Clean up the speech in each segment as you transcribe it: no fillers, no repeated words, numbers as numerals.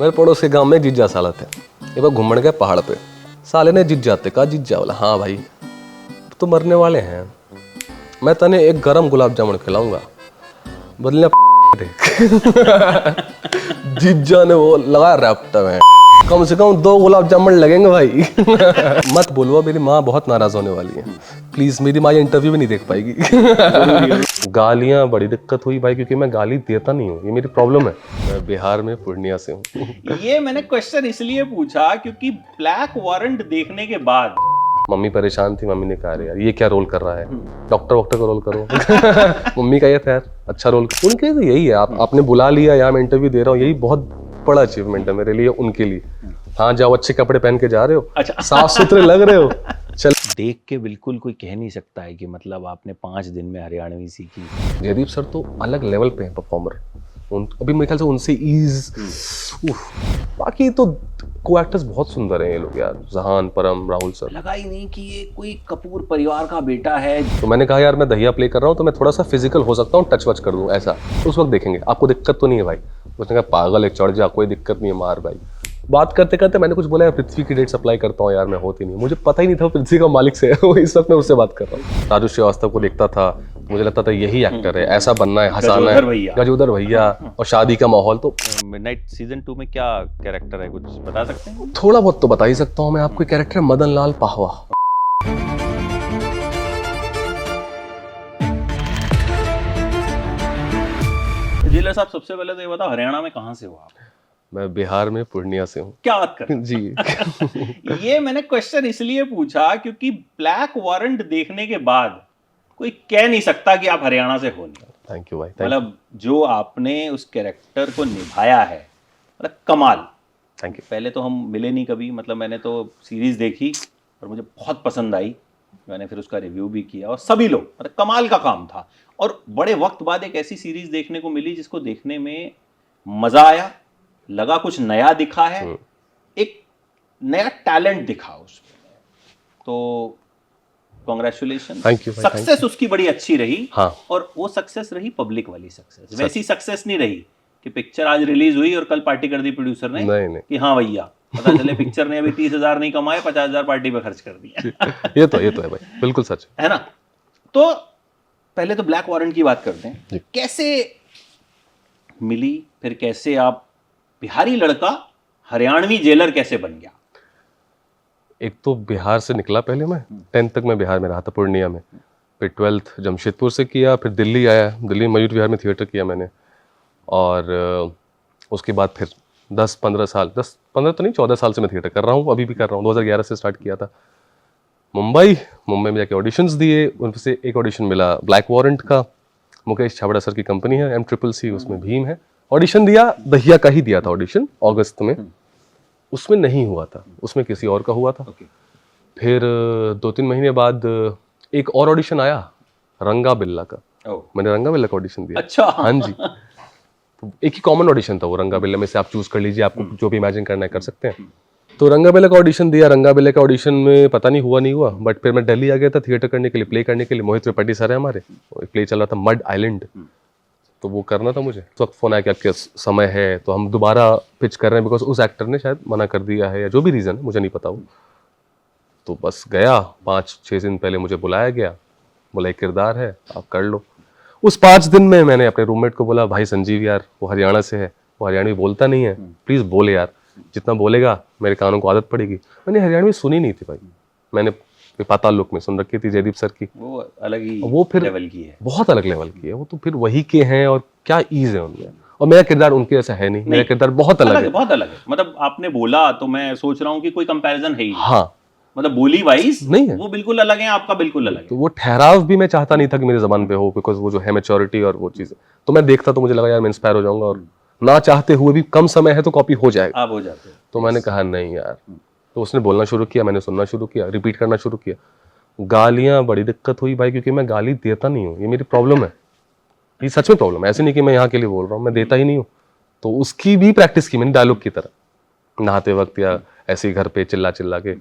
मेरे पड़ोस के गांव में एक जीजा साला थे। ये बार घूमने गए पहाड़ पे। साले ने जीत जाते कहा जीत जा। बोला हाँ भाई तो मरने वाले हैं, मैं तने एक गरम गुलाब जामुन खिलाऊंगा बदले जीजा ने वो लगा रैप्टा में कम से कम 2 गुलाब जामुन लगेंगे भाई। मत बोलो मेरी माँ बहुत नाराज होने वाली है, प्लीज मेरी माँ ये इंटरव्यू भी नहीं देख पाएगी। गालियाँ बड़ी दिक्कत हुई भाई, क्योंकि मैं गाली देता नहीं हूँ, ये मेरी प्रॉब्लम है। मैं बिहार में पूर्णिया से हूँ। ये मैंने क्वेश्चन इसलिए पूछा क्योंकि ब्लैक वारंट देखने के बाद मम्मी परेशान थी, मम्मी ने कहा यार ये क्या रोल कर रहा है, डॉक्टर वॉक्टर का रोल करो। मम्मी का ये था यार अच्छा रोल, उनके तो यही है, आपने बुला लिया यहाँ मैं इंटरव्यू दे रहा हूँ, यही बहुत बड़ा अचीवमेंट है मेरे लिए, उनके लिए। हाँ जाओ अच्छे कपड़े पहन के जा रहे हो, अच्छा साफ सुथरे लग रहे हो। चल देख के बिल्कुल कोई कह नहीं सकता है कि मतलब आपने 5 दिन में हरियाणवी सीखी। जयदीप सर तो अलग लेवल पे है परफॉर्मर, अभी मेरे ख्याल से उनसे ईज। बाकी तो को एक्टर्स बहुत सुंदर हैं ये लोग यार, जहान, परम, राहुल सर। लगा ही नहीं कि ये कोई कपूर परिवार का बेटा है। तो मैंने कहा यार मैं दहिया प्ले कर रहा हूँ तो मैं थोड़ा सा फिजिकल हो सकता हूँ, टच वच कर दूँ ऐसा। उस वक्त देखेंगे, आपको दिक्कत तो नहीं है भाई। उसने कहा पागल है चढ़ जा, कोई दिक्कत नहीं है मार भाई। बात करते करते मैंने कुछ बोला, पृथ्वी की डेट सप्लाई करता हूँ यार, मैं होती नहीं, मुझे पता ही नहीं था पृथ्वी का मालिक से है। इस वक्त मैं उससे बात कर रहा हूँ। राजू श्रीवास्तव को देखता था, मुझे लगता था यही एक्टर है, ऐसा बनना है, हंसाना है, गजोदर भैया और शादी का माहौल। तो मिडनाइट सीजन 2 में क्या कैरेक्टर है, कुछ बता सकते हैं? थोड़ा बहुत तो बता ही सकता हूँ मैं आपको। कैरेक्टर मदन लाल पाहवा। जिला साहब सबसे पहले तो ये बताओ हरियाणा में कहाँ से हो आप? मैं बिहार में पूर्णिया से हूँ। क्या बात कर जी। ये मैंने क्वेश्चन इसलिए पूछा क्योंकि ब्लैक वारंट देखने के बाद कोई कह नहीं सकता कि आप हरियाणा से हो नहीं। थैंक यू भाई। मतलब जो आपने उस कैरेक्टर को निभाया है, मतलब कमाल। Thank you. पहले तो हम मिले नहीं कभी, मतलब मैंने तो सीरीज देखी और मुझे बहुत पसंद आई, मैंने फिर उसका रिव्यू भी किया और सभी लोग, मतलब कमाल का काम था। और बड़े वक्त बाद एक ऐसी सीरीज देखने को मिली जिसको देखने में मजा आया, लगा कुछ नया दिखा है, एक नया टैलेंट दिखा उसमें। तो कांग्रेचुलेशन, थैंक यू। सक्सेस उसकी बड़ी अच्छी रही। हाँ। और वो सक्सेस रही पब्लिक वाली सक्सेस, वैसी सक्सेस नहीं रही कि पिक्चर आज रिलीज हुई और कल पार्टी कर दी प्रोड्यूसर ने। नहीं। कि हाँ भैया पता चले पिक्चर ने अभी 30,000 नहीं कमाए, 50,000 पार्टी पे खर्च कर दिया। ये तो है भाई, बिल्कुल सच है ना। तो पहले तो ब्लैक वारंट की बात करते हैं, कैसे मिली, फिर कैसे आप बिहारी लड़का हरियाणवी जेलर कैसे बन गया? एक तो बिहार से निकला, पहले मैं 10th तक मैं बिहार में रहा था पूर्णिया में, फिर 12th जमशेदपुर से किया, फिर दिल्ली आया, दिल्ली मयूर विहार में थिएटर किया मैंने। और उसके बाद फिर 10-15 साल, 10-15 तो नहीं 14 साल से मैं थिएटर कर रहा हूँ, अभी भी कर रहा हूँ। 2011 से स्टार्ट किया था। मुंबई में जाके ऑडिशंस दिए, उनसे एक ऑडिशन मिला ब्लैक वारंट का, मुकेश छाबड़ा सर की कंपनी है MCCC, उसमें भीम है। ऑडिशन दिया, दहिया का ही दिया था ऑडिशन अगस्त में, उसमें नहीं हुआ था, उसमें किसी और का हुआ था। फिर 2-3 महीने बाद एक और ऑडिशन आया रंगा बिल्ला का, मैंने रंगा बिल्ला का ऑडिशन दिया। अच्छा। हाँ जी। तो एक ही कॉमन ऑडिशन था वो, रंगा बिल्ला में से आप चूज कर लीजिए, आपको जो भी इमेजिन करना है कर सकते हैं। तो रंगा बिल्ला का ऑडिशन दिया, रंगा बिल्ला का ऑडिशन में पता नहीं हुआ, बट फिर मैं दिल्ली आ गया था थिएटर करने के लिए, प्ले करने के लिए। मोहित त्रिपाठी सर है हमारे, प्ले चल रहा था मड आइलैंड, तो वो करना था मुझे। तो फोन आया कि आपके समय है, तो हम दोबारा पिच कर रहे हैं, बिकॉज उस एक्टर ने शायद मना कर दिया है या जो भी रीज़न है, मुझे नहीं पता वो। तो बस गया, 5-6 दिन पहले मुझे बुलाया गया, बोला एक किरदार है आप कर लो। उस 5 दिन में मैंने अपने रूममेट को बोला, भाई संजीव यार वो हरियाणा से है, वो हरियाणवी बोलता नहीं है, प्लीज़ बोले यार, जितना बोलेगा मेरे कानों को आदत पड़ेगी। मैंने हरियाणवी सुनी नहीं थी भाई, मैंने पाताल लोक में सुन रखी थी जयदीप सर की, वो अलग ही वो फिर लेवल की है, बहुत अलग लेवल की है वो, तो फिर वही के हैं और क्या ईज है उनमें। और मेरा किरदार उनके जैसा है नहीं, मेरा किरदार बहुत अलग है, बहुत अलग है। मतलब आपने बोला तो मैं सोच रहा हूँ कि कोई कंपैरिजन है ही नहीं। हाँ, मतलब बोली वाइज नहीं है, वो बिल्कुल अलग है, आपका बिल्कुल अलग है। तो वो ठहराव भी मैं चाहता नहीं था कि मेरी जबान पे हो, बिकॉज वो जो है मैच्योरिटी और वो चीज़, तो मैं देखता तो मुझे लगा यार मैं इंस्पायर हो जाऊंगा, और ना चाहते हुए भी कम समय है तो कॉपी हो जाएगा, आप हो जाते हो। तो मैंने कहा नहीं यार। तो उसने बोलना शुरू किया, मैंने सुनना शुरू किया, रिपीट करना शुरू किया। गालियाँ बड़ी दिक्कत हुई भाई, क्योंकि मैं गाली देता नहीं हूँ, ये मेरी प्रॉब्लम है, ये सच में प्रॉब्लम है, ऐसे नहीं कि मैं यहाँ के लिए बोल रहा हूँ, मैं देता ही नहीं हूँ। तो उसकी भी प्रैक्टिस की मैंने डायलॉग की तरह, नहाते वक्त या ऐसे ही घर पे चिल्ला चिल्ला के।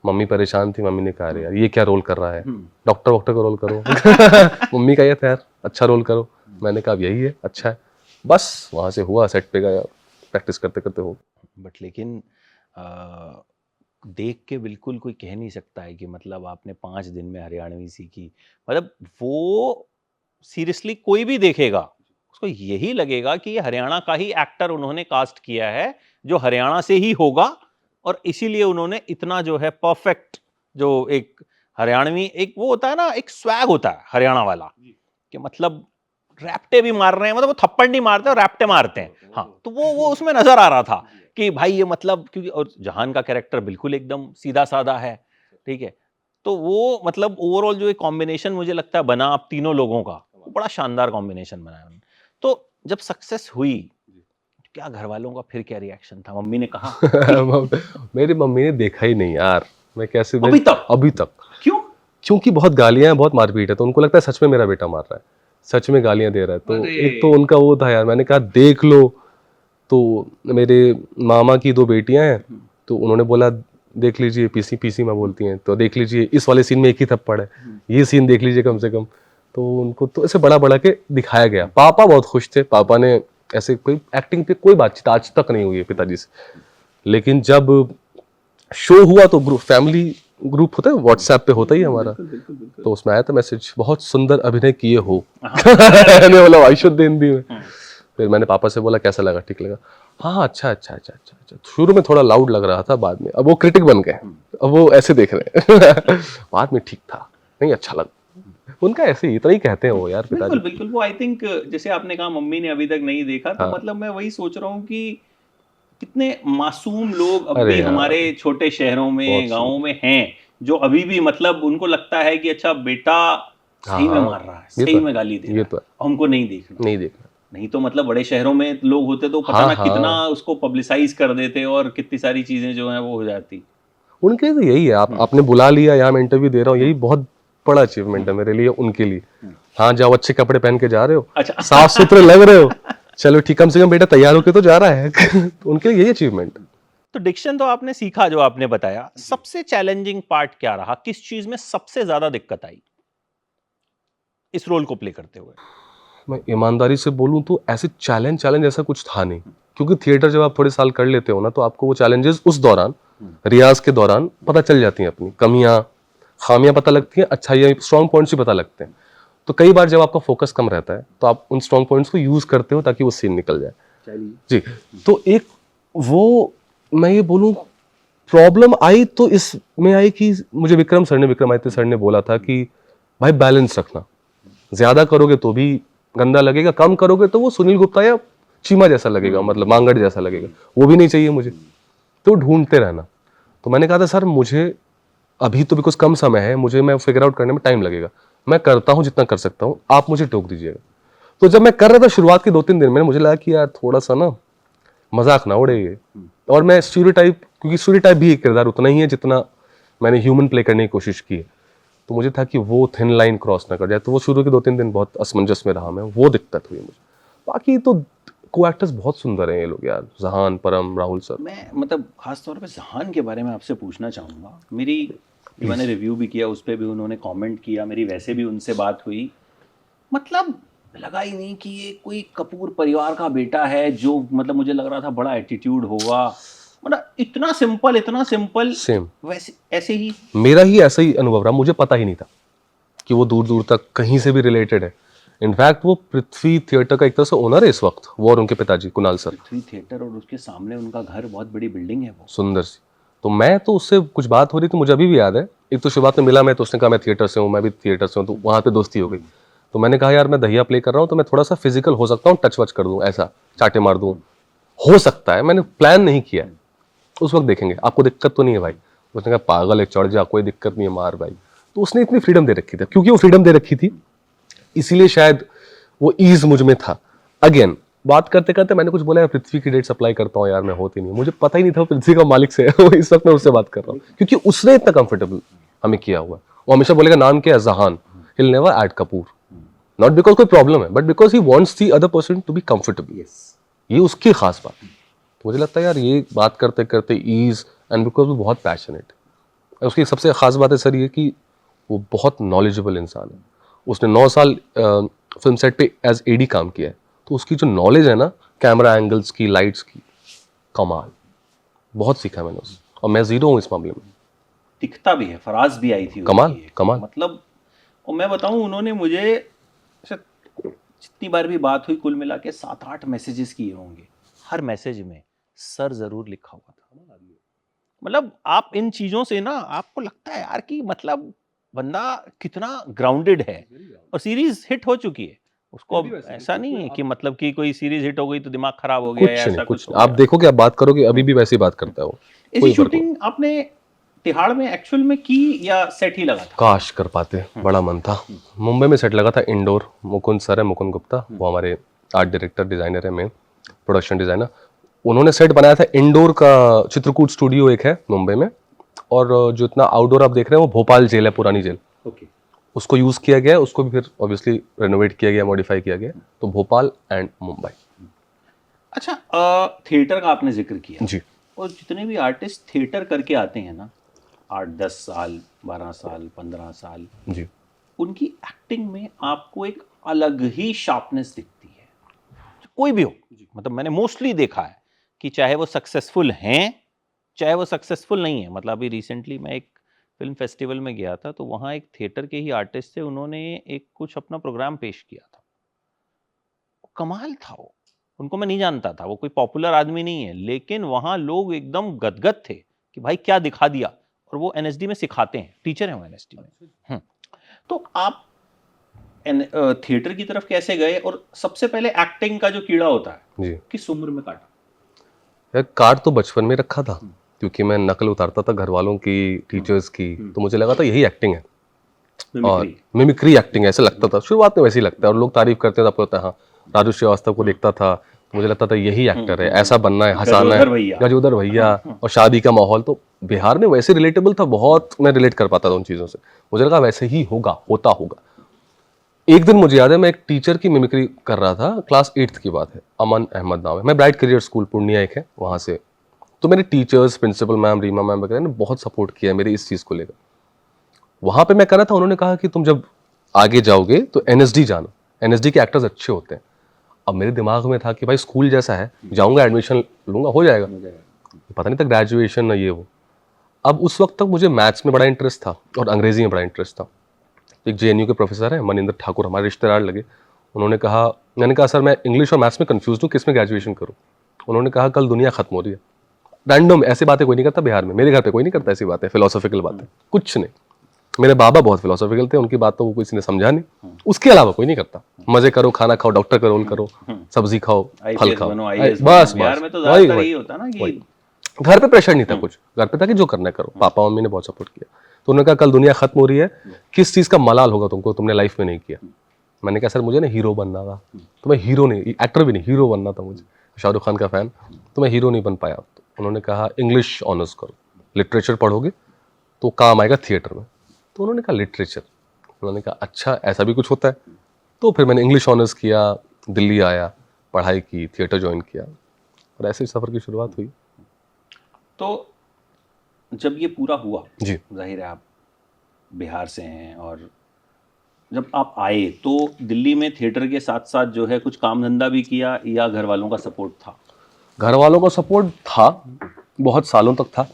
मम्मी परेशान थी, मम्मी ने कहा यार ये क्या रोल कर रहा है, डॉक्टर वॉक्टर का रोल करो। मम्मी का ये था यार अच्छा रोल करो, मैंने कहा यही है अच्छा है। बस वहाँ से हुआ, सेट पे गया, प्रैक्टिस करते करते हो। बट लेकिन देख के बिल्कुल कोई कह नहीं सकता है कि मतलब आपने 5 दिन में हरियाणवी सीखी। मतलब वो सीरियसली कोई भी देखेगा उसको यही लगेगा कि ये हरियाणा का ही एक्टर उन्होंने कास्ट किया है, जो हरियाणा से ही होगा, और इसीलिए उन्होंने इतना जो है परफेक्ट, जो एक हरियाणवी एक वो होता है ना, एक स्वैग होता है हरियाणा वाला, कि मतलब रैप्टे भी मार रहे हैं, मतलब वो थप्पड़ नहीं मारते और रैप्टे मारते हैं। हाँ, तो वो उसमें नजर आ रहा था कि भाई ये मतलब, क्योंकि और जहान का कैरेक्टर बिल्कुल एकदम सीधा साधा है, ठीक है, तो वो मतलब ओवरऑल जो एक कॉम्बिनेशन मुझे लगता है बना आप तीनों लोगों का, वो बड़ा शानदार कॉम्बिनेशन बनाया उन्होंने। तो जब सक्सेस हुई, क्या घर वालों का फिर क्या रिएक्शन था? मम्मी ने कहा मेरी मम्मी ने देखा ही नहीं यार, मैं कैसे अभी तक क्यों? क्योंकि बहुत गालियां हैं, बहुत मारपीट है, तो उनको लगता है सच में मेरा बेटा मार रहा है, सच में गालियां दे रहा है। तो एक तो उनका वो था यार, मैंने कहा देख लो। तो मेरे मामा की 2 बेटियां हैं, तो उन्होंने बोला देख लीजिए, पीसी पीसी में बोलती हैं, तो देख लीजिए इस वाले सीन में एक ही थप्पड़ है, ये सीन देख लीजिए कम से कम। तो उनको तो ऐसे बड़ा बड़ा के दिखाया गया। पापा बहुत खुश थे, पापा ने ऐसे कोई एक्टिंग पे कोई बातचीत आज तक नहीं हुई है पिताजी से। लेकिन जब शो हुआ तो ग्रुप, फैमिली ग्रुप होता है व्हाट्सएप पे, होता ही हमारा, तो उसमें आया था मैसेज, बहुत सुंदर अभिनय किए हो। मैंने बोला आई शुड हिंदी में। फिर मैंने पापा से बोला कैसा लगा, ठीक लगा? हाँ अच्छा अच्छा अच्छा अच्छा अच्छा। शुरू में थोड़ा लाउड लग रहा था, बाद में अब वो क्रिटिक बन गए, अब वो ऐसे देख रहे हैं। बाद में ठीक था, नहीं अच्छा लगा। उनका ऐसे ही इतना ही कहते हैं वो यार पिताजी। बिल्कुल बिल्कुल, वो आई थिंक जैसे आपने कहा मम्मी ने अभी तक नहीं देखा, तो हाँ। मतलब मैं वही सोच रहा हूँ कि कितने मासूम लोग अब अरे भी यार, हमारे छोटे शहरों में, बहुत गांवों में हैं, जो अभी भी मतलब उनको लगता है कि अच्छा बेटा सही में हाँ, मार रहा है, ये सही तो है, में गाली दे ये रहा तो है, है, हमको नहीं देखना। नहीं देखना। नहीं तो मतलब बड़े शहरों में लोग होते तो पता हाँ ना कितना हाँ, उसको पब्लिसाइज कर देते और कितनी सारी चीजें जो हैं वो हो जाती। उनके लिए तो यही है, आपने बुला लिया, यहाँ मैं इंटरव्यू दे रहा हूँ, यही बहुत बड़ा अचीवमेंट है मेरे लिए, उनके लिए। हाँ जाओ, अच्छे कपड़े पहन के जा रहे हो, अच्छा। साफ सुथरे लग रहे हो, चलो ठीक, कम से कम बेटा तैयार होके तो जा रहा है। तो उनके लिए यही अचीवमेंट। तो डिक्शन तो आपने सीखा, जो आपने बताया, सबसे चैलेंजिंग पार्ट क्या रहा? किस चीज में सबसे ज्यादा दिक्कत आई इस रोल को प्ले करते हुए? मैं ईमानदारी से बोलूं तो ऐसे चैलेंज ऐसा कुछ था नहीं, क्योंकि थिएटर जब आप थोड़े साल कर लेते हो ना, तो आपको वो चैलेंजेस उस दौरान, रियाज के दौरान पता चल जाती हैं, अपनी कमियां खामियां पता लगती हैं, अच्छाइयां स्ट्रॉन्ग पॉइंट्स भी पता लगते हैं। तो कई बार जब आपका फोकस कम रहता है, तो आप उन स्ट्रॉन्ग पॉइंट्स को यूज करते हो ताकि वो सीन निकल जाए। जी, तो एक वो, मैं ये बोलूं, प्रॉब्लम आई तो इसमें आई कि मुझे विक्रमादित्य सर ने बोला था कि भाई बैलेंस रखना, ज्यादा करोगे तो भी गंदा लगेगा, कम करोगे तो वो सुनील गुप्ता या चीमा जैसा लगेगा, मतलब मांगड़ जैसा लगेगा, वो भी नहीं चाहिए मुझे। तो ढूंढते रहना। तो मैंने कहा था सर मुझे अभी तो बिकॉज कम समय है, मुझे मैं फिगर आउट करने में टाइम लगेगा, मैं करता हूँ जितना कर सकता हूँ, आप मुझे टोक दीजिएगा। तो जब मैं कर रहा था शुरुआत के 2-3 दिन में, मुझे लगा कि यार थोड़ा सा ना मजाक ना उड़े ये, और मैं स्टीरियोटाइप, क्योंकि स्टीरियोटाइप भी एक किरदार उतना ही है जितना मैंने ह्यूमन प्ले करने की कोशिश की है, तो मुझे था कि वो थिन लाइन क्रॉस ना कर जाए। तो वो शुरू के 2-3 दिन बहुत असमंजस में रहा मैं, वो दिक्कत हुई मुझे। बाकी तो को एक्टर्स बहुत सुंदर हैं ये लोग यार, जहान, परम, राहुल सर। मैं मतलब खास तौर पे जहान के बारे में आपसे पूछना चाहूँगा। मैंने रिव्यू भी किया, उस पर भी उन्होंने कमेंट किया, मेरी वैसे भी उनसे बात हुई, मतलब लगा ही नहीं कि ये कोई कपूर परिवार का बेटा है, जो मतलब मुझे लग रहा था बड़ा एटीट्यूड होगा, मतलब इतना सिंपल सेम वैसे ऐसे ही। मेरा ही ऐसा ही अनुभव रहा, मुझे पता ही नहीं था कि वो दूर दूर तक कहीं से भी रिलेटेड है। इनफैक्ट वो पृथ्वी थिएटर का एक तरह से ओनर है इस वक्त, वो और उनके पिताजी कुणाल सर। पृथ्वी थिएटर, और उसके सामने उनका घर, बहुत बड़ी बिल्डिंग है वो, सुंदर सी। तो मैं तो उससे कुछ बात हो रही थी, मुझे अभी भी याद है, एक तो शुरुआत में मिला मैं, तो उसने कहा मैं थिएटर से हूँ, मैं भी थिएटर से हूँ, तो वहाँ पे दोस्ती हो गई। तो मैंने कहा यार मैं दहिया प्ले कर रहा हूँ, तो मैं थोड़ा सा फिजिकल हो सकता हूँ, टच वच कर दूँ, ऐसा चाटे मार दूँ, हो सकता है। मैंने प्लान नहीं किया, उस वक्त देखेंगे, आपको दिक्कत तो नहीं है भाई? उसने कहा पागल है, चढ़ जा, कोई दिक्कत नहीं है, मार भाई। तो उसने इतनी फ्रीडम दे रखी थी, क्योंकि वो फ्रीडम दे रखी थी इसीलिए शायद वो ईज मुझ में था। अगेन बात करते करते मैंने कुछ बोला यार पृथ्वी की डेट सप्लाई करता हूँ यार, मैं होती नहीं, मुझे पता ही नहीं था पृथ्वी का मालिक से इस वक्त मैं उससे बात कर रहा हूँ, क्योंकि उसने इतना कंफर्टेबल हमें किया हुआ है। वो हमेशा बोलेगा नाम क्या है, जहान, he'll never add Kapoor, not because कोई प्रॉब्लम है, but because he wants the other person to be comfortable. ये उसकी खास बात है। तो मुझे लगता है यार ये बात करते करते ईज, एंड बिकॉज वो बहुत पैशनेट है। उसकी सबसे खास बात है सर ये कि वो बहुत नॉलेजेबल इंसान है। उसने 9 साल फिल्म सेट पे एज एडी काम किया है, तो उसकी जो नॉलेज है ना कैमरा एंगल्स की, लाइट्स की, कमाल, बहुत सीखा मैंने उससे, और मैं जीरो हूँ इस मामले में। दिखता भी है, फराज भी आई थी कमाल, उसकी एक। कमाल। मतलब, और मैं बताऊं, उन्होंने मुझे शायद जितनी बार भी बात हुई कुल मिला के 7-8 मैसेजेस किए होंगे, हर मैसेज में सर जरूर लिखा हुआ था। मतलब आप इन चीजों से ना आपको लगता है यार कि मतलब बंदा कितना ग्राउंडेड है, और सीरीज हिट हो चुकी है। उसको अब ऐसा नहीं है कि मतलब कि कोई सीरीज हिट हो गई तो दिमाग खराब हो गया या कुछ नहीं, ऐसा कुछ कुछ हो नहीं। आप गया। देखोगे, आप बात करोगे, अभी भी वैसी बात करता है वो, ऐसी कोई फर्क नहीं। शूटिंग आपने तिहाड़ में एक्चुअल में की या सेट ही लगा था? काश कर पाते, बड़ा मन था। मुंबई में सेट लगा था इंडोर, मुकुंद सर है, मुकुंद गुप्ता, वो हमारे आर्ट डायरेक्टर डिजाइनर है, मेन प्रोडक्शन डिजाइनर। उन्होंने सेट बनाया था इंडोर का, चित्रकूट स्टूडियो एक है मुंबई में, और जो इतना आउटडोर आप देख रहे हैं वो भोपाल जेल है, पुरानी जेल, ओके। उसको यूज किया गया है, उसको भी फिर ऑब्वियसली रेनोवेट किया गया, मॉडिफाई किया गया। तो भोपाल एंड मुंबई। अच्छा, थिएटर का आपने जिक्र किया, जी और जितने भी आर्टिस्ट थिएटर करके आते हैं ना, 8-10 साल, 12 साल, 15 साल, जी। उनकी एक्टिंग में आपको एक अलग ही शार्पनेस दिखती है, कोई भी हो। मतलब मैंने मोस्टली देखा है कि चाहे वो सक्सेसफुल हैं, चाहे वो सक्सेसफुल नहीं है। मतलब अभी रिसेंटली मैं एक फिल्म फेस्टिवल में गया था, तो वहाँ एक थिएटर के ही आर्टिस्ट थे, उन्होंने एक कुछ अपना प्रोग्राम पेश किया था, कमाल था वो। उनको मैं नहीं जानता था, वो कोई पॉपुलर आदमी नहीं है, लेकिन वहाँ लोग एकदम गदगद थे कि भाई क्या दिखा दिया। और वो एनएसडी में सिखाते हैं, टीचर हैं वो एनएसडी में। तो आप थिएटर की तरफ कैसे गए, और सबसे पहले एक्टिंग का जो कीड़ा होता है जी। किस उम्र में काटा? यार कार्ड तो बचपन में रखा था, क्योंकि मैं नकल उतारता था घर वालों की, टीचर्स की, तो मुझे लगा था यही एक्टिंग है, और मिमिक्री एक्टिंग ऐसे लगता था, शुरुआत में वैसे ही लगता है, और लोग तारीफ करते थे, आपको पता है। हाँ, राजू श्रीवास्तव को देखता था तो मुझे लगता था यही एक्टर है, ऐसा बनना है, हंसाना है, गजोदर भैया, और शादी का माहौल। तो बिहार में वैसे रिलेटेबल था, बहुत मैं रिलेट कर पाता था उन चीज़ों से, मुझे लगा वैसे ही होगा, होता होगा। एक दिन मुझे याद है, मैं एक टीचर की मिमिक्री कर रहा था, क्लास 8th की बात है, अमन अहमद नाम है, मैं ब्राइट करियर स्कूल पूर्णिया एक है वहाँ से। तो मेरे teachers, principal ma'am, Reema ma'am वगैरह ने बहुत सपोर्ट किया मेरी इस चीज़ को लेकर। वहाँ पे मैं कर रहा था, उन्होंने कहा कि तुम जब आगे जाओगे तो एनएसडी जाना, एनएसडी के एक्टर्स अच्छे होते हैं। अब मेरे दिमाग में था कि भाई स्कूल जैसा है, जाऊँगा, एडमिशन लूँगा, हो जाएगा। पता नहीं था ग्रेजुएशन ये वो। अब उस वक्त तक मुझे मैथ्स में बड़ा इंटरेस्ट था और अंग्रेजी में बड़ा इंटरेस्ट था। एक जेएनयू के प्रोफेसर हैं मनिंदर ठाकुर, हमारे रिश्तेदार लगे। उन्होंने कहा, मैंने कहा सर मैं इंग्लिश और मैथ्स में कंफ्यूज हूँ, किस में ग्रेजुएशन करूँ? उन्होंने कहा कल दुनिया खत्म हो रही है। रैंडम ऐसी बातें कोई नहीं करता बिहार में, मेरे घर पे कोई नहीं करता ऐसी बातें, फिलोसॉफिकल बातें कुछ नहीं। मेरे बाबा बहुत फिलोसॉफिकल थे, उनकी बात तो वो किसी ने समझा नहीं, उसके अलावा कोई नहीं करता। मजे करो, खाना खाओ, डॉक्टर का रोल करो, सब्जी खाओ, फल खाओ, बस बिहार बस में तो वही ज्यादातर वही यही होता ना कि घर पे प्रेशर नहीं था कुछ, घर पे था कि जो करना है करो। पापा मम्मी ने बहुत सपोर्ट किया। तो उन्होंने कहा कल दुनिया खत्म हो रही है, किस चीज़ का मलाल होगा तुमको, तुमने लाइफ में नहीं किया। मैंने कहा सर मुझे ना हीरो बनना था। तो मैं हीरो नहीं, एक्टर भी नहीं, हीरो बनना था मुझे, शाहरुख खान का फैन, तो मैं हीरो नहीं बन पाया। तो उन्होंने कहा इंग्लिश ऑनर्स करो, लिटरेचर पढ़ोगे तो काम आएगा थिएटर में। तो उन्होंने कहा लिटरेचर, उन्होंने कहा अच्छा ऐसा भी कुछ होता है। तो फिर मैंने इंग्लिश ऑनर्स किया, दिल्ली आया, पढ़ाई की, थिएटर ज्वाइन किया, और ऐसे ही सफ़र की शुरुआत हुई। तो जब ये पूरा हुआ, जी। जाहिर है आप बिहार से हैं, और जब आप आए तो दिल्ली में थिएटर के साथ साथ जो है कुछ काम धंधा भी किया, या घर वालों का सपोर्ट था? घर वालों का सपोर्ट था, बहुत सालों तक था,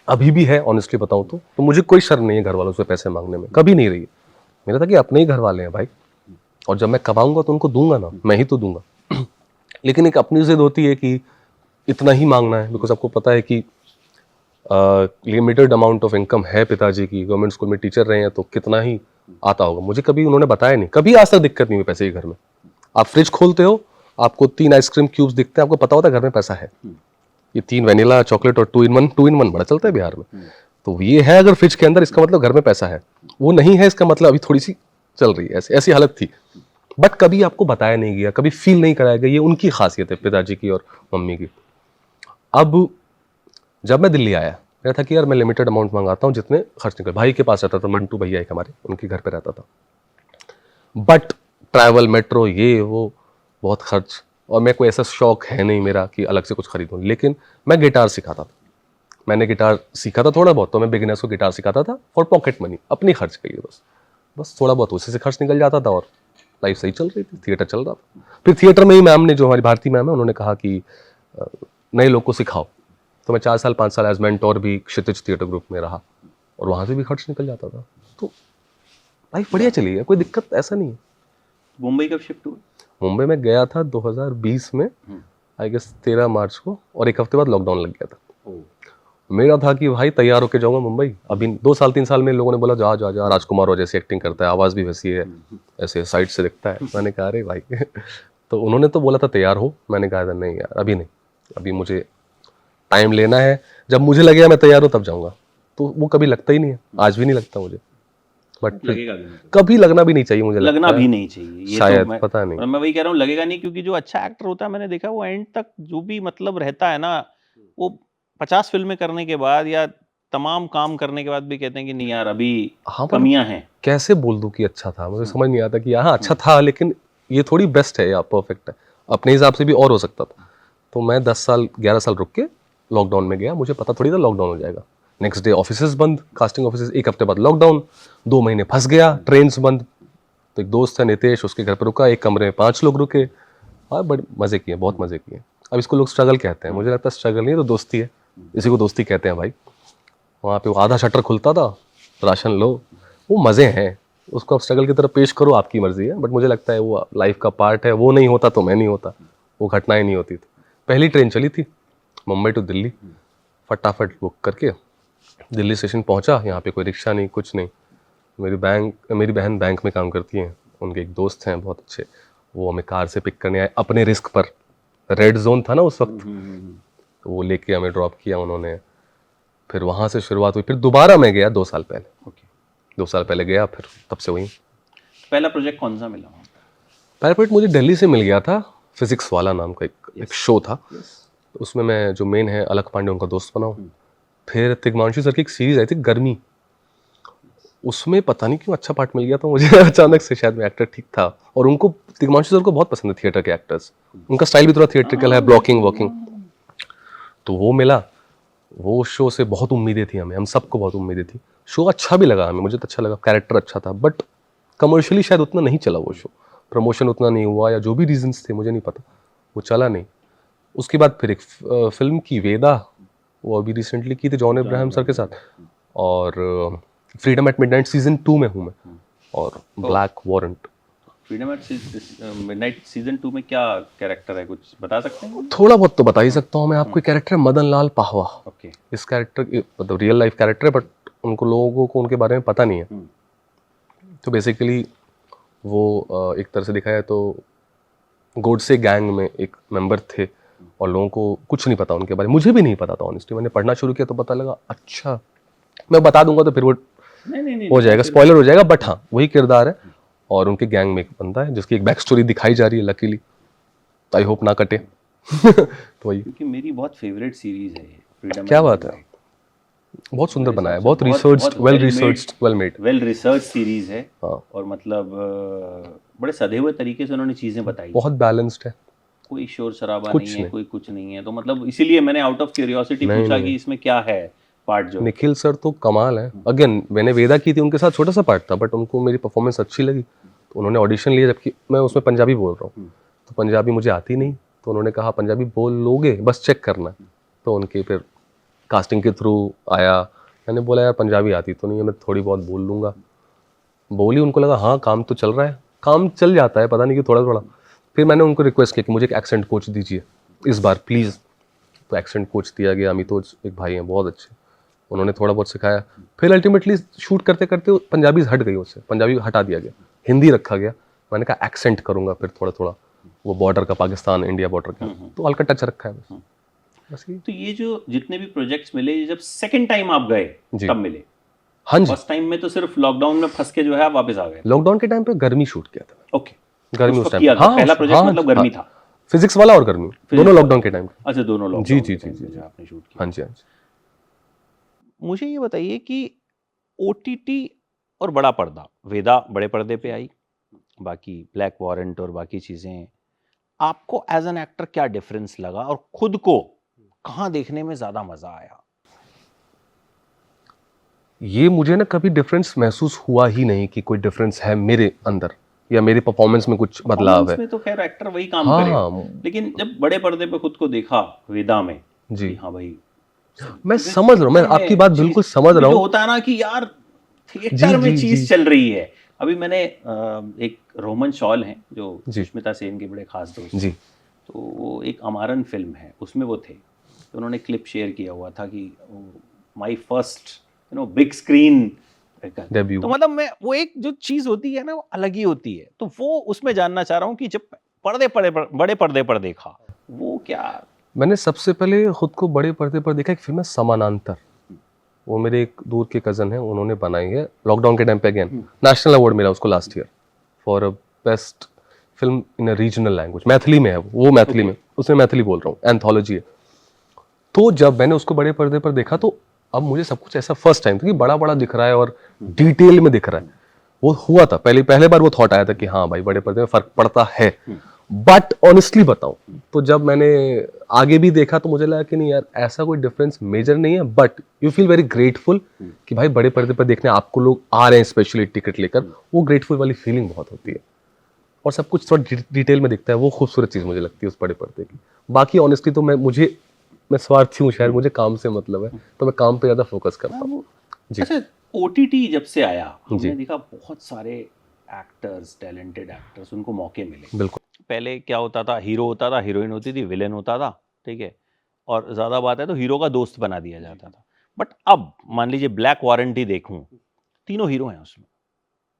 अभी भी है ऑनेस्टली बताऊं तो मुझे कोई शर्म नहीं है घर वालों से पैसे मांगने में, कभी नहीं रही। मेरा था कि अपने ही घर वाले हैं भाई, और जब मैं कमाऊंगा तो उनको दूंगा ना, मैं ही तो दूंगा। लेकिन एक अपनी जिद होती है कि इतना ही मांगना है, बिकॉज आपको पता है कि लिमिटेड अमाउंट ऑफ इनकम है पिताजी की, गवर्नमेंट स्कूल में टीचर रहे हैं, तो कितना ही आता होगा। मुझे कभी उन्होंने बताया नहीं, कभी आज तक दिक्कत नहीं हुई पैसे के घर में। आप फ्रिज खोलते हो, आपको 3 आइसक्रीम क्यूब्स दिखते हैं, आपको पता होता है घर में पैसा है। ये 3 वेनिला चॉकलेट और 2 in 1 बड़ा चलता है बिहार में। तो ये है अगर फ्रिज के अंदर, इसका मतलब घर में पैसा है। वो नहीं है, इसका मतलब अभी थोड़ी सी चल रही है, ऐसी हालत थी। बट कभी आपको बताया नहीं गया, कभी फील नहीं कराया गया, ये उनकी खासियत है पिताजी की और मम्मी की। अब जब मैं दिल्ली आया, मेरा था कि यार मैं लिमिटेड अमाउंट मंगाता हूँ, जितने खर्च निकल। भाई के पास रहता था, मंटू भैया एक हमारे, उनके घर पे रहता था। बट ट्रैवल, मेट्रो, ये वो, बहुत खर्च, और मेरे को ऐसा शौक है नहीं मेरा कि अलग से कुछ खरीदूँ। लेकिन मैं गिटार सिखाता था, मैंने गिटार सीखा था थोड़ा बहुत, तो मैं बिगिनर्स को गिटार सिखाता था फॉर पॉकेट मनी, अपनी खर्च के लिए बस थोड़ा बहुत उसी से खर्च निकल जाता था, और लाइफ सही चल रही थी, थिएटर चल रहा था। फिर थिएटर में ही मैम ने, जो हमारी भारती मैम है, उन्होंने कहा कि नए लोग को सिखाओ। तो मैं 4 साल 5 साल एज मेंटोर भी क्षितिज थिएटर ग्रुप में रहा और वहाँ से भी खर्च निकल जाता था। तो लाइफ बढ़िया चली है, कोई दिक्कत ऐसा नहीं है। मुंबई कब शिफ्ट हुए? मुंबई में गया था 2020 में, आई गेस 13 मार्च को, और एक हफ्ते बाद लॉकडाउन लग गया था। मेरा था कि भाई तैयार होके जाऊंगा मुंबई। अभी 2 साल 3 साल में लोगों ने बोला जा जा जा, राजकुमार और जैसी एक्टिंग करता है, आवाज़ भी वैसी है, ऐसे साइड से दिखता है। मैंने कहा अरे भाई तो उन्होंने तो बोला था तैयार हो, मैंने कहा था नहीं यार अभी नहीं, अभी मुझे टाइम लेना है, जब मुझे लगेगा मैं तैयार हूँ तब जाऊँगा। तो वो कभी लगता ही नहीं है, आज भी नहीं लगता मुझे, बट लगेगा भी नहीं, कभी लगना भी नहीं चाहिए मुझे लगना लगता है। भी नहीं चाहिए ये शायद, तो मैं पता नहीं। और मैं वही कह रहा हूँ, लगेगा नहीं, क्योंकि जो अच्छा एक्टर होता है मैंने देखा वो एंड तक जो भी मतलब रहता है ना, वो 50 फिल्में करने के बाद या तमाम काम करने के बाद भी कहते हैं कि नहीं यार अभी हाँ कमियां हैं। कैसे बोल दूं कि अच्छा था, मुझे समझ नहीं आता कि हाँ अच्छा था लेकिन ये थोड़ी बेस्ट है या परफेक्ट है, अपने हिसाब से भी और हो सकता था। तो मैं 10 साल 11 साल रुक के लॉकडाउन में गया, मुझे पता थोड़ी था लॉकडाउन हो जाएगा। नेक्स्ट डे ऑफिसेज बंद, कास्टिंग ऑफिसेज, एक हफ्ते बाद लॉकडाउन, 2 महीने फंस गया, ट्रेन्स बंद। तो एक दोस्त है नितेश, उसके घर पर रुका, एक कमरे में 5 लोग रुके। हाँ बड़े मज़े किए, बहुत मज़े किए। अब इसको लोग स्ट्रगल कहते हैं, मुझे लगता है स्ट्रगल नहीं है तो दोस्ती है, इसी को दोस्ती कहते हैं भाई। वहाँ पे वो आधा शटर खुलता था, राशन लो, वो मज़े हैं। उसको आप स्ट्रगल की तरफ पेश करो, आपकी मर्जी है, बट मुझे लगता है वो लाइफ का पार्ट है। वो नहीं होता तो मैं नहीं होता, वो घटनाएं नहीं होती थी। पहली ट्रेन चली थी मुंबई टू दिल्ली, फटाफट बुक करके दिल्ली स्टेशन पहुंचा। यहाँ पे कोई रिक्शा नहीं, कुछ नहीं। मेरी बहन बैंक में काम करती है, उनके एक दोस्त हैं बहुत अच्छे, वो हमें कार से पिक करने आए अपने रिस्क पर। रेड जोन था ना उस वक्त, तो वो लेके हमें ड्रॉप किया उन्होंने। फिर वहाँ से शुरुआत हुई, फिर दोबारा मैं गया 2 साल पहले। ओके, 2 साल पहले गया, फिर तब से वहीं। पहला प्रोजेक्ट कौन सा मिला? पहला प्रोजेक्ट मुझे दिल्ली से मिल गया था, फिजिक्स वाला नाम का एक शो था। तो उसमें मैं जो मेन है अलख पांडे, उनका दोस्त बना हूँ। फिर तिग्मांशु सर की एक सीरीज आई थी गर्मी, उसमें पता नहीं क्यों अच्छा पार्ट मिल गया था मुझे अचानक से, शायद मैं एक्टर ठीक था। और उनको तिग्मांशु सर को बहुत पसंद है थिएटर के एक्टर्स, उनका स्टाइल भी थोड़ा थिएट्रिकल है, ब्लॉकिंग वॉकिंग, तो वो मिला। वो शो से बहुत उम्मीदें थी हमें, हम सबको बहुत उम्मीदें थी। शो अच्छा भी लगा हमें, मुझे तो अच्छा लगा, कैरेक्टर अच्छा था, बट कमर्शियली शायद उतना नहीं चला वो शो, प्रमोशन उतना नहीं हुआ या जो भी रीजंस थे मुझे नहीं पता, वो चला नहीं। उसके बाद फिर एक फिल्म की वेदा, वो अभी रिसेंटली की थी जॉन अब्राहम सर के साथ। और फ्रीडम एट मिडनाइट सीजन 2 में हूँ मैं, और black warrant. Freedom at midnight season 2 में क्या कैरेक्टर है, कुछ बता सकते हैं? थोड़ा बहुत तो बता ही सकता हूँ मैं आपको। कैरेक्टर है मदन लाल पाहवा। ओके, इस कैरेक्टर मतलब रियल लाइफ कैरेक्टर है, बट उनको लोगों को उनके बारे में पता नहीं है। तो बेसिकली वो एक तरह से दिखाया है तो गोडसे गैंग में एक मेंबर थे और लोगों को कुछ नहीं पता उनके बारे में, मुझे भी नहीं पता था ऑनेस्टली। मैंने पढ़ना शुरू किया तो पता लगा, अच्छा मैं बता दूंगा तो फिर वो नहीं हो जाएगा, स्पॉइलर हो जाएगा, बट हाँ वही किरदार है। और उनके गैंग में एक बंदा है जिसकी एक बैक स्टोरी दिखाई जा रही है, लकीली, तो आई होप ना कटे। तो वही, क्योंकि मेरी बहुत फेवरेट सीरीज है ये फ्रीडम। क्या बात है, बहुत सुंदर बनाया है, बहुत researched, well researched, well research series है। हाँ, और मतलब बड़े सधे हुए तरीके से उन्होंने चीजें बताई, बहुत बैलेंस्ड है, कोई शोर शराबा कुछ नहीं है, नहीं। कोई कुछ नहीं है। तो मतलब इसीलिए मैंने आउट ऑफ क्यूरियोसिटी नहीं, पूछा नहीं। कि इसमें क्या है पार्ट जो। निखिल सर तो कमाल है। अगेन मैंने वेदा की थी, उनके साथ छोटा सा पार्ट था, बट उनको मेरी परफॉर्मेंस अच्छी लगी तो उन्होंने ऑडिशन लिया, जबकि मैं उसमें पंजाबी बोल रहा हूँ। तो पंजाबी मुझे आती नहीं, तो उन्होंने कहा पंजाबी बोल लोगे, बस चेक करना। तो उनके फिर कास्टिंग के थ्रू आया। मैंने बोला यार पंजाबी आती तो नहीं है, मैं थोड़ी बहुत बोल लूँगा। बोली, उनको लगा हाँ काम तो चल रहा है, काम चल जाता है, पता नहीं कि थोड़ा थोड़ा। फिर मैंने उनको रिक्वेस्ट किया कि मुझे एक एक्सेंट कोच दीजिए इस बार प्लीज़। तो एक्सेंट कोच दिया गया, अमितोज एक भाई हैं बहुत अच्छे, उन्होंने थोड़ा बहुत सिखाया। फिर अल्टीमेटली शूट करते करते पंजाबी हट गई, उससे पंजाबी हटा दिया गया, हिंदी रखा गया। मैंने कहा एक्सेंट करूँगा फिर थोड़ा थोड़ा, वो बॉर्डर का, पाकिस्तान इंडिया बॉर्डर का, तो हल्का टच रखा है बस। बस ये। तो ये जो जितने भी प्रोजेक्ट्स मिले, ये जब सेकंड टाइम आप गए जी। तब मिले? हाँ जी, फर्स्ट टाइम में तो सिर्फ लॉकडाउन में फंस के जो है आप वापस आ गए? लॉकडाउन के टाइम पे गर्मी शूट किया था। ओके, गर्मी उस उस वक्त टाइम किया था, हाँ, पहला प्रोजेक्ट मतलब गर्मी था? फिजिक्स वाला और गर्मी दोनों लॉकडाउन के टाइम। अच्छा, दोनों जी लॉकडाउन जी के जी टाइम जी में आपने शूट किया। हाँ जी, हाँ जी। मुझे ये बताइए कि ओटीटी और बड़ा पर्दा, वेदा बड़े पर्दे पे आई, बाकी ब्लैक वारंट और बाकी चीजें, आपको एज एन एक्टर क्या डिफरेंस लगा और खुद को कहां देखने में ज्यादा मजा आया? ये मुझे ना कभी डिफरेंस महसूस हुआ ही नहीं कि कोई डिफरेंस है मेरे अंदर या मेरी परफॉर्मेंस में कुछ बदलाव है। में तो खैर एक्टर वही काम हाँ, करेगा, हाँ। लेकिन जब बड़े पर्दे पे खुद को देखा वेदा में जी। कि हाँ भाई मैं समझ रहा हूँ, मैं आपकी बात बिल्कुल समझ रहा जो हूँ। होता है ना कि यार जी थिएटर में जी चीज जी चल रही है। अभी मैंने एक रोमन शॉल हैं जो जी सुष्मिता सेन के बड़े खास दोस्त जी हैं, तो वो एक अमारन फिल्म है, उसमें वो थे, तो उन्होंने क्लिप शेयर किया हुआ था कि my first big screen. Debut. तो मतलब मैं वो एक जो चीज होती है ना वो अलग ही होती है, तो वो उसमें जानना चाह रहा हूँ कि जब बड़े पर्दे पर देखा वो क्या। मैंने सबसे पहले खुद को बड़े पर्दे पर देखा, एक फिल्म है समानांतर, वो मेरे एक दूर के कज़न हैं, उन्होंने बनाई है लॉकडाउन के टाइम पे। अगेन नेशनल अवार्ड मिला उसको last year for a best film in a regional language. Maithili में है वो मैथिली में, उसमें मैथिली बोल रहा हूँ, एंथोलॉजी है। तो जब मैंने उसको बड़े पर्दे पर देखा तो अब मुझे सब कुछ ऐसा फर्स्ट टाइम था कि बड़ा बड़ा दिख रहा है और डिटेल में दिख रहा है। वो हुआ था पहले बार वो थॉट आया था कि हाँ भाई बड़े पर्दे में फर्क पड़ता है। बट ऑनेस्टली बताऊं तो जब मैंने आगे भी देखा तो मुझे लगा कि नहीं यार ऐसा कोई डिफरेंस मेजर नहीं है, but you feel very grateful कि भाई बड़े पर्दे पर देखने आपको लोग आ रहे हैं स्पेशली टिकट लेकर। वो ग्रेटफुल वाली फीलिंग बहुत होती है और सब कुछ थोड़ा डिटेल में दिखता है, वो खूबसूरत चीज़ मुझे लगती है उस बड़े पर्दे की। बाकी ऑनेस्टली तो मैं स्वार्थी हूँ शायद, मुझे काम से मतलब है तो मैं काम पे ज़्यादा फोकस करता हूँ। जी अच्छा, ओटीटी जब से आया जी हमने देखा बहुत सारे एक्टर्स, टैलेंटेड एक्टर्स, उनको मौके मिले। बिल्कुल। पहले क्या होता था, हीरो होता था, हीरोइन होती थी, विलेन होता था, ठीक है, और ज़्यादा बात है तो हीरो का दोस्त बना दिया जाता था। बट अब मान लीजिए ब्लैक वारंटी देखूं, तीनों हीरो हैं उसमें,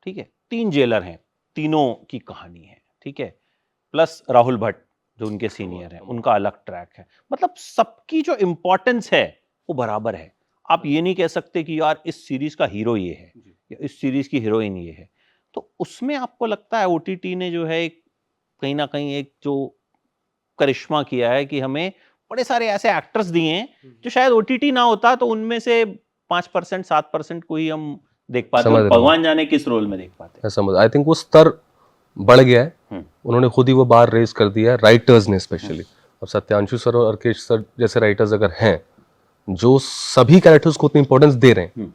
ठीक है, 3 जेलर हैं, तीनों की कहानी है, ठीक है, प्लस राहुल भट्ट जो उनके सीनियर हैं, उनका अलग ट्रैक है। मतलब सबकी जो इंपॉर्टेंस है वो बराबर है। आप ये नहीं कह सकते कि यार इस सीरीज का हीरो ये है या इस सीरीज की हीरोइन ये है। तो उसमें आपको लगता है ओटीटी ने जो है एक कहीं ना कहीं एक जो करिश्मा किया है कि हमें बड़े सारे ऐसे एक्टर्स दिए हैं जो शायद ओटीटी ना होता तो उनमें से 5% 7% को ही हम देख पाते, समझ और रहा हूँ, भगवान जाने किस रोल में देख पाते। मैं समझ, आई थिंक वो स्तर बढ़ गया है, उन्होंने खुद ही वो बार रेस कर दिया है राइटर्स ने स्पेशली। और सत्यांशु सर और अर्केश सर जैसे राइटर्स अगर हैं जो सभी कैरेक्टर्स को उतनी इंपॉर्टेंस दे रहे हैं।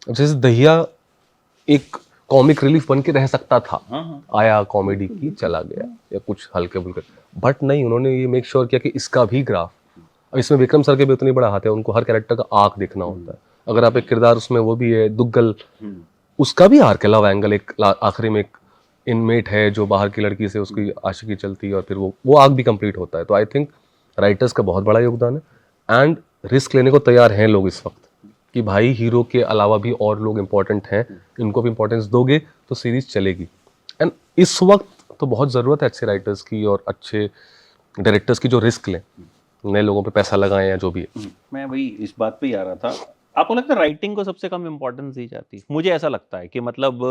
अब जैसे दहिया एक कॉमिक रिलीफ बन के रह सकता था, आया कॉमेडी की चला गया या कुछ हल्के फुल्के, बट नहीं, उन्होंने ये मेक श्योर किया कि इसका भी ग्राफ। अब इसमें विक्रम सर के भी उतनी बड़ा हाथ है, उनको हर कैरेक्टर का आर्क देखना होता है। अगर आप एक किरदार उसमें वो भी है दुग्गल, उसका भी आर्क है, लव एंगल, एक आखिरी में एक इनमेट है जो बाहर की लड़की से उसकी आशिकी चलती है और फिर वो आर्क भी कंप्लीट होता है। तो आई थिंक राइटर्स का बहुत बड़ा योगदान है एंड रिस्क लेने को तैयार हैं लोग इस वक्त कि भाई हीरो के अलावा भी और लोग इंपॉर्टेंट हैं, इनको भी इंपॉर्टेंस दोगे तो सीरीज चलेगी। एंड इस वक्त तो बहुत ज़रूरत है अच्छे राइटर्स की और अच्छे डायरेक्टर्स की जो रिस्क लें, नए लोगों पे पैसा लगाएं या जो भी है। मैं वही इस बात पे ही आ रहा था, आपको लगता है राइटिंग को सबसे कम इंपॉर्टेंस दी जाती है? मुझे ऐसा लगता है कि मतलब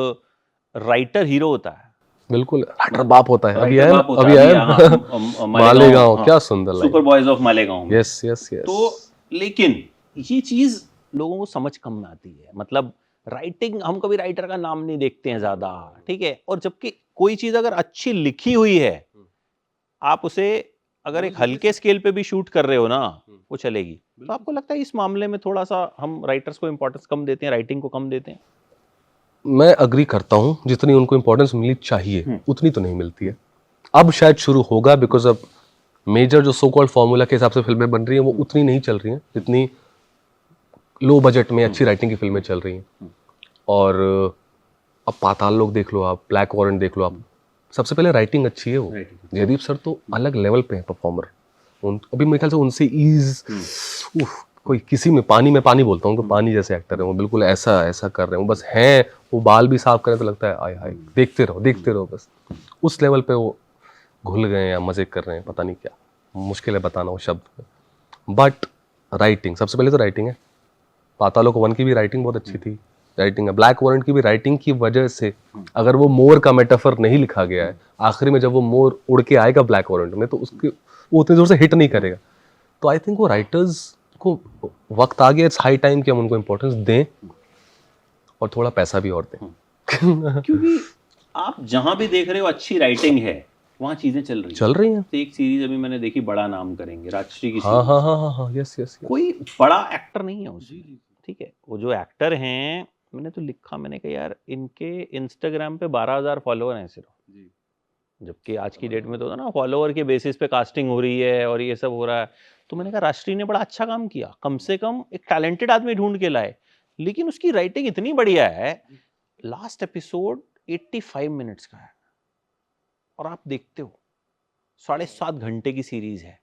राइटर हीरो होता है, बिल्कुल, राइटर बाप होता है। राइटर बाप होता है। अभी अभी आया यहाँ मालेगांव, हाँ, क्या सुंदर line. Super boys of Malegaon में। Yes yes yes. तो लेकिन ये चीज लोगों को समझ कम में आती है, मतलब राइटिंग, हम कभी राइटर का नाम नहीं देखते हैं ज्यादा, ठीक है, और जबकि कोई चीज अगर अच्छी लिखी हुई है आप उसे अगर एक हल्के स्केल पे भी शूट कर रहे हो ना वो चलेगी। तो आपको लगता है इस मामले में थोड़ा सा हम राइटर्स को इंपॉर्टेंस कम देते हैं, राइटिंग को कम देते हैं? मैं अग्री करता हूँ, जितनी उनको इंपॉर्टेंस मिलनी चाहिए उतनी तो नहीं मिलती है। अब शायद शुरू होगा बिकॉज अब मेजर जो सो कॉल्ड फॉर्मूला के हिसाब से फिल्में बन रही हैं वो उतनी नहीं चल रही हैं जितनी लो बजट में अच्छी राइटिंग की फिल्में चल रही हैं। और अब पाताल लोक देख लो आप, ब्लैक वारंट देख लो आप, सबसे पहले राइटिंग अच्छी है। वो जयदीप सर तो अलग लेवल पे हैं परफॉर्मर। अभी मेरे ख्याल से उनसे ईज कोई किसी में पानी बोलता हूँ तो पानी जैसे एक्टर है वो, बिल्कुल ऐसा ऐसा कर रहे हैं वो, बस हैं वो बाल भी साफ करें तो लगता है आय हाय देखते रहो बस। उस लेवल पे वो घुल गए या मजे कर रहे हैं, पता नहीं क्या मुश्किल है बताना वो शब्द। बट राइटिंग सबसे पहले तो राइटिंग है। पातालोक 1 की भी राइटिंग बहुत अच्छी थी, राइटिंग है। ब्लैक वारंट की भी राइटिंग की वजह से, अगर वो मोर का मेटाफर नहीं लिखा गया है आखिरी में जब वो मोर उड़ के आएगा ब्लैक वारंट में तो उसके वो उतनी जोर से हिट नहीं करेगा। तो आई थिंक वो राइटर्स को वक्त आ गया, इट्स हाई टाइम कि हम उनको इम्पोर्टेंस दें और थोड़ा पैसा भी और दें। क्योंकि आप जहां भी देख रहे हो अच्छी राइटिंग है वहां चीजें चल रही हैं। तो एक सीरीज अभी मैंने देखी, बड़ा नाम करेंगे, राजश्री की हाँ हाँ सीरीज। हाँ हाँ यस यस। कोई बड़ा एक्टर नहीं है उसमें, ठीक है, वो जो एक्टर हैं, मैंने तो लिखा, मैंने कहा यार इनके इंस्टाग्राम पे 12,000 फॉलोअर हैं सिर्फ, जबकि आज की डेट में तो ना फॉलोअर के बेसिस पे कास्टिंग हो रही है और ये सब हो रहा है। तो मैंने कहा राष्ट्री ने बड़ा अच्छा काम किया, कम से कम एक टैलेंटेड आदमी ढूंढ के लाए, लेकिन उसकी राइटिंग इतनी बढ़िया है। लास्ट एपिसोड 85 मिनट्स का है और आप देखते हो 7.5 घंटे की सीरीज है,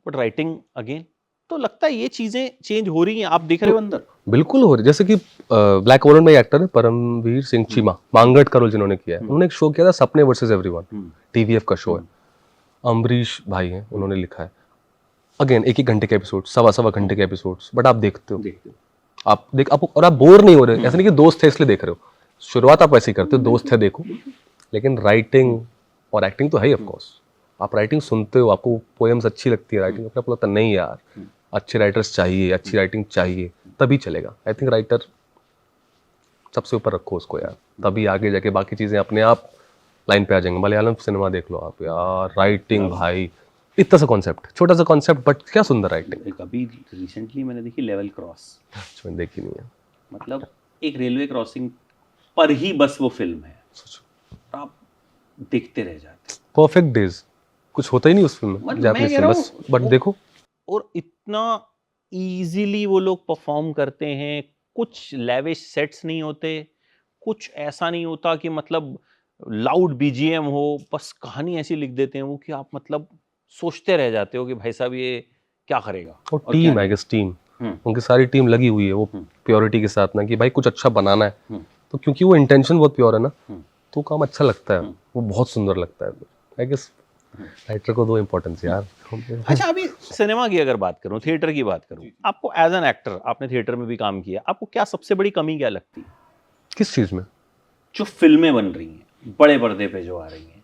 बट राइटिंग अगेन। तो लगता है ये चीजें चेंज हो रही हैं, आप देख रहे हो अंदर। बिल्कुल हो रही, जैसे कि ब्लैक वॉलन में एक्टर है परमवीर सिंह चीमा, मांगट का रोल जिन्होंने किया है, उन्होंने एक शो किया था सपने वर्सेस एवरीवन, टीवीएफ का शो है, अम्बरीश भाई हैं, उन्होंने लिखा है। अगेन 1-1 घंटे के एपिसोड, 1.25 घंटे के एपिसोड्स, बट आप देखते हो, आप और आप बोर नहीं हो रहे। ऐसा नहीं कि दोस्त थे इसलिए देख रहे हो, शुरुआत आप ऐसे ही करते हो, दोस्त थे देखो, लेकिन राइटिंग और एक्टिंग तो है ही ऑफ कोर्स। आप राइटिंग सुनते हो, आपको पोएम्स अच्छी लगती है, राइटिंग आपको लगता है नहीं यार अच्छे राइटर्स चाहिए, अच्छी राइटिंग चाहिए, तभी चलेगा। आई थिंक राइटर सबसे ऊपर रखो उसको यार, तभी आगे जाके बाकी चीजें अपने आप लाइन पे आ जाएंगे। मलयालम सिनेमा देख लो आप यार, राइटिंग भाई, इतना सा कॉन्सेप्ट, छोटा सा कॉन्सेप्ट, बट क्या सुंदर राइटिंग। एक अभी रिसेंटली मैंने देखी लेवल क्रॉस, मैंने देखी नहीं है। मतलब एक रेलवे क्रॉसिंग पर ही बस वो फिल्म है, आप देखते रह जाते। परफेक्ट डेज, कुछ होता ही नहीं उस फिल्म में, मतलब जापानीज मैं कह फिल्म रहा बस, हूँ बट देखो। और इतना इजीली वो लोग परफॉर्म करते हैं, कुछ लेविश सेट्स नहीं होते, कुछ ऐसा नहीं होता कि मतलब लाउड बीजीएम हो, बस कहानी ऐसी लिख देते हैं वो कि आप मतलब सोचते रह जाते हो कि भाई साहब ये क्या करेगा। और और टीम, क्या आई गेस टीम, हम्म। उनकी सारी टीम लगी हुई है वो प्योरिटी के साथ ना, कि भाई कुछ अच्छा बनाना है, हम्म। तो क्योंकि वो इंटेंशन बहुत प्योर है ना, हम्म। तो काम अच्छा लगता है, वो बहुत सुंदर लगता है। आई गेस राइटर को दो इम्पोर्टेंस यार। अच्छा, अभी सिनेमा की अगर बात करूं, थिएटर की बात करूं, आपको एज एन एक्टर, आपने थिएटर में भी काम किया, आपको क्या सबसे बड़ी कमी क्या लगती है? किस चीज में? जो फिल्में बन रही हैं बड़े पर्दे पे जो आ रही हैं,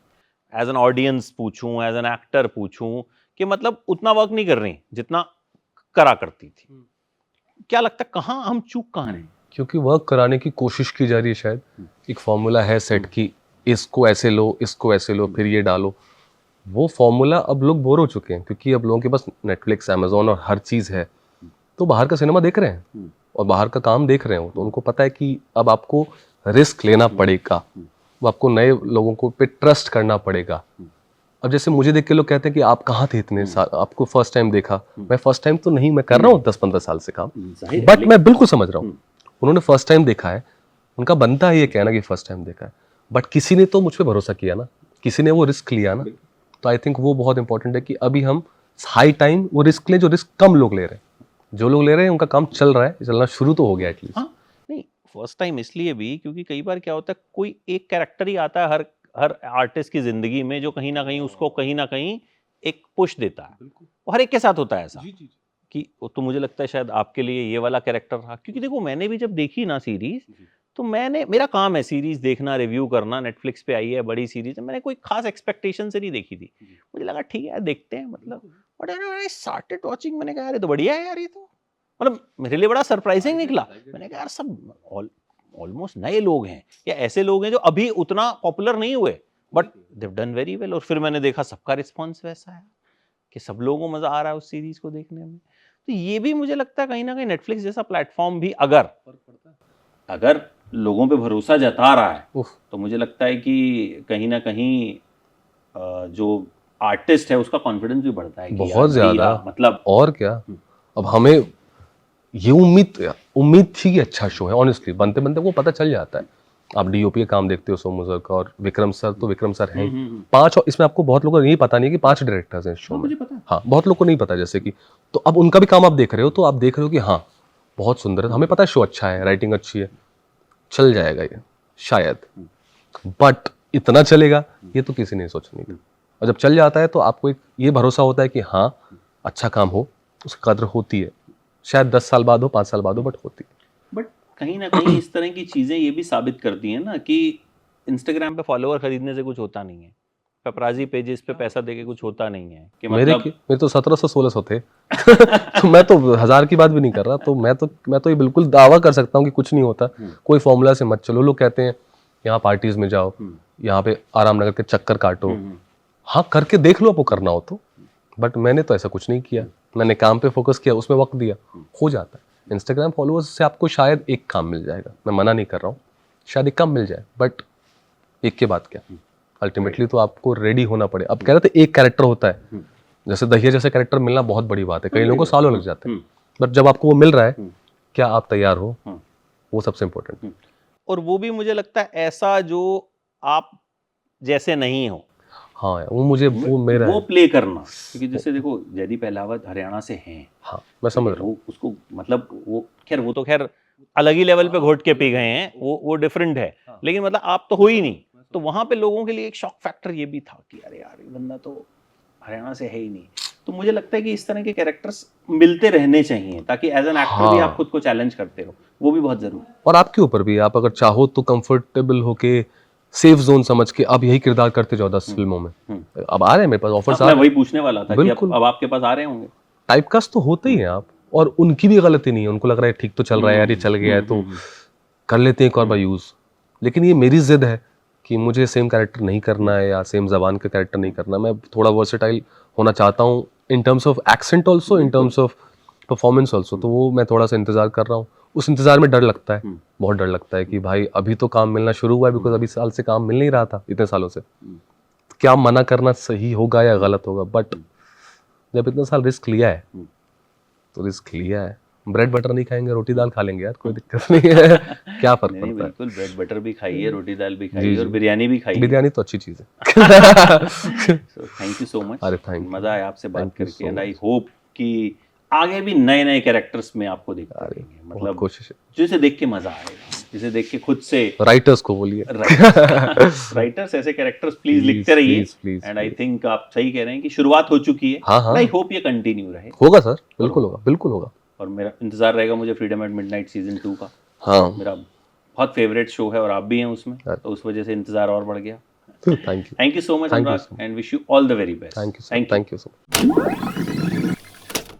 एज एन ऑडियंस पूछूं, एज एन एक्टर पूछूं, कि मतलब उतना वर्क नहीं कर रही जितना करा करती थी, क्या लगता है कहाँ हम चूक कहाँ रहे? क्योंकि वर्क कराने की कोशिश की जा रही है शायद, एक फॉर्मूला है सेट की, इसको ऐसे लो, इसको ऐसे लो, फिर ये डालो। वो फॉर्मूला अब लोग बोर हो चुके हैं, क्योंकि अब लोगों के पास नेटफ्लिक्स, अमेजोन और हर चीज़ है, तो बाहर का सिनेमा देख रहे हैं और बाहर का काम देख रहे हो, तो उनको पता है कि अब आपको रिस्क लेना पड़ेगा, वो आपको नए लोगों को पे ट्रस्ट करना पड़ेगा। अब जैसे मुझे देख के लोग कहते हैं कि आप कहाँ थे इतने साल, आपको फर्स्ट टाइम देखा। मैं फर्स्ट टाइम तो नहीं, मैं कर रहा हूँ 10-15 साल से काम, बट मैं बिल्कुल समझ रहा हूँ उन्होंने फर्स्ट टाइम देखा है, उनका बनता है ये कहना कि फर्स्ट टाइम देखा है, बट किसी ने तो मुझ पर भरोसा किया ना, किसी ने वो रिस्क लिया ना। तो आई थिंक वो बहुत इंपॉर्टेंट है कि अभी हम हाई टाइम वो रिस्क लें, जो रिस्क कम लोग ले रहे हैं। जो लोग ले रहे हैं उनका काम चल रहा है, चलना शुरू तो हो गया एटलीस्ट। हाँ, नहीं फर्स्ट टाइम इसलिए भी क्योंकि कई बार क्या होता है, कोई एक कैरेक्टर ही आता है हर हर आर्टिस्ट की जिंदगी में, जो कहीं ना कहीं उसको कहीं ना कहीं एक पुश देता है। और हर एक के साथ होता है ऐसा कि तो मुझे लगता है शायद आपके लिए ये वाला कैरेक्टर रहा, क्योंकि देखो मैंने भी जब देखी ना सीरीज, तो मैंने, मेरा काम है सीरीज देखना, रिव्यू करना, नेटफ्लिक्स पे आई है बड़ी सीरीज, मैंने कोई खास एक्सपेक्टेशन से नहीं देखी थी, मुझे लगा ठीक है देखते हैं मतलब, बट आई स्टार्टेड वाचिंग, मैंने कहा यार ये तो बढ़िया है यार, ये तो मतलब मेरे लिए बड़ा सरप्राइजिंग निकला। मैंने कहा यार सब ऑलमोस्ट नए लोग हैं या ऐसे लोग हैं जो अभी उतना पॉपुलर नहीं हुए, but they've done very well. और फिर मैंने देखा सबका रिस्पॉन्स वैसा है कि सब लोगों को मजा आ रहा है उस सीरीज को देखने में। तो ये भी मुझे लगता है कहीं ना कहीं नेटफ्लिक्स जैसा प्लेटफॉर्म भी अगर अगर लोगों पे भरोसा जता रहा है, तो मुझे लगता है कि कहीं ना कहीं जो आर्टिस्ट है उसका कॉन्फिडेंस भी बढ़ता है कि बहुत यार भाई, ज्यादा, मतलब और क्या। अब हमें ये उम्मीद थी कि अच्छा शो है, ऑनेस्टली बनते बनते वो पता चल जाता है। आप डीओपी का काम देखते हो सोमू सर का, और विक्रम सर, तो विक्रम सर हैं 5, और इसमें आपको बहुत लोगों को नहीं पता नहीं कि 5 डायरेक्टर्स हैं इस शो में। हाँ, बहुत लोग को नहीं पता, जैसे कि, तो अब उनका भी काम आप देख रहे हो, तो आप देख रहे हो कि हाँ बहुत सुंदर है, हमें पता है शो अच्छा है, राइटिंग अच्छी है, चल जाएगा ये शायद, बट इतना चलेगा ये तो किसी ने सोचा नहीं था। और जब चल जाता है तो आपको एक ये भरोसा होता है कि हाँ अच्छा काम हो, उसकी कदर होती है, शायद 10 साल बाद हो, 5 साल बाद हो, बट होती है। बट कहीं ना कहीं इस तरह की चीजें ये भी साबित करती हैं ना कि इंस्टाग्राम पे फॉलोअर खरीदने से कुछ होता नहीं है, पेपराजी पेजेस पे पैसा देके कुछ होता नहीं है कि मतलब मेरे तो 1700-1600 थे तो मैं तो 1000 की बात भी नहीं कर रहा, तो मैं तो ये बिल्कुल दावा कर सकता हूँ कि कुछ नहीं होता। कोई फॉर्मूला से मत चलो। लोग कहते हैं यहाँ पार्टीज में जाओ, यहाँ पे आराम नगर के चक्कर काटो, हाँ करके देख लो आपको करना हो तो, बट मैंने तो ऐसा कुछ नहीं किया। मैंने काम पे फोकस किया, उसमें वक्त दिया, हो जाता है। इंस्टाग्राम फॉलोअर्स से आपको शायद एक काम मिल जाएगा, मैं मना नहीं कर रहा हूँ, शायद एक काम मिल जाए, बट एक के बाद क्या, अल्टीमेटली तो आपको रेडी होना पड़े। अब कह रहे थे एक कैरेक्टर होता है, जैसे दहिया जैसे कैरेक्टर मिलना बहुत बड़ी बात है, कई लोगों को सालों लग जाते हैं, बट जब आपको वो मिल रहा है, क्या आप तैयार हो, वो सबसे इम्पोर्टेंट। और वो भी मुझे लगता है ऐसा जो आप जैसे नहीं हो, हाँ वो मुझे वो मेरा वो है। प्ले करना, क्योंकि जैसे देखो जयदीप अहलावत हरियाणा से हैं, हाँ मैं समझ रहा हूँ। वो उसको मतलब वो तो खैर अलग ही लेवल पे घोट के पी गए हैं, वो डिफरेंट है, लेकिन मतलब आप तो हो ही नहीं, तो वहां पे लोगों के लिए एक शॉक फैक्टर ये भी था कि अरे यार ये बंदा तो हरियाणा से है ही नहीं। तो मुझे लगता है कि इस तरह के कैरेक्टर्स मिलते रहने चाहिए, ताकि एज एन एक्टर भी हाँ। आप खुद को चैलेंज करते हो, वो भी बहुत जरूरी है। और आपके ऊपर भी, आप अगर चाहो तो कंफर्टेबल होके सेफ जोन समझ के आप यही किरदार करते जाओ 10 फिल्मों में। अब आ रहे हैं मेरे पास ऑफर्स, मैं वही पूछने वाला था कि बिल्कुल। अब आपके पास आ रहे होंगे। टाइपकास्ट तो होते ही हैं आप, और उनकी भी गलती नहीं है, उनको लग रहा है ठीक तो चल रहा है यार, ये चल गया है तो कर लेते हैं एक और बार यूज। लेकिन ये मेरी जिद है कि मुझे सेम कैरेक्टर नहीं करना है या सेम जबान का कैरेक्टर नहीं करना, मैं थोड़ा वर्सेटाइल होना चाहता हूँ in terms of accent also, in terms of performance also. तो वो मैं थोड़ा सा इंतजार कर रहा हूँ, उस इंतजार में डर लगता है, बहुत डर लगता है कि भाई अभी तो काम मिलना शुरू हुआ है, बिकॉज अभी साल से काम मिल नहीं रहा था इतने सालों से, क्या मना करना सही होगा या गलत होगा। बट जब इतना साल रिस्क लिया है तो रिस्क लिया है, ब्रेड बटर नहीं खाएंगे रोटी दाल खा लेंगे यार, कोई दिक्कत नहीं है। क्या फर्क नहीं पड़ता है। बिल्कुल, ब्रेड बटर भी खाइए, रोटी दाल भी जी, खाइए, और जी। बिरयानी भी खाइए। बिरयानी तो अच्छी चीज है। थैंक यू सो मच, अरे थैंक यू, मजा आया आपसे बात Thank you करके, so and I much. Hope कि आगे भी नए नए कैरेक्टर्स में आपको देखते अरे रहेंगे, बहुत मतलब कोशिश है। जिसे देख के मजा आएगा, जिसे देख के खुद से राइटर्स को बोलिए, राइटर्स ऐसे कैरेक्टर्स प्लीज Please, लिखते रहिए। please, please, and I please. Think आप सही कह रहे हैं कि शुरुआत हो चुकी है, हाँ, हाँ। आई होप ये कंटिन्यू रहे, होगा सर, बिल्कुल होगा, बिल्कुल होगा। और मेरा इंतजार रहेगा मुझे फ्रीडम एट मिडनाइट सीजन 2 का। हाँ मेरा बहुत फेवरेट शो है और आप भी हैं उसमें, अरे। तो उस वजह से इंतजार और बढ़ गया। Thank you, thank you so much Thank you Anurag, so much. And wish you all the very best. Thank you sir, thank you so much.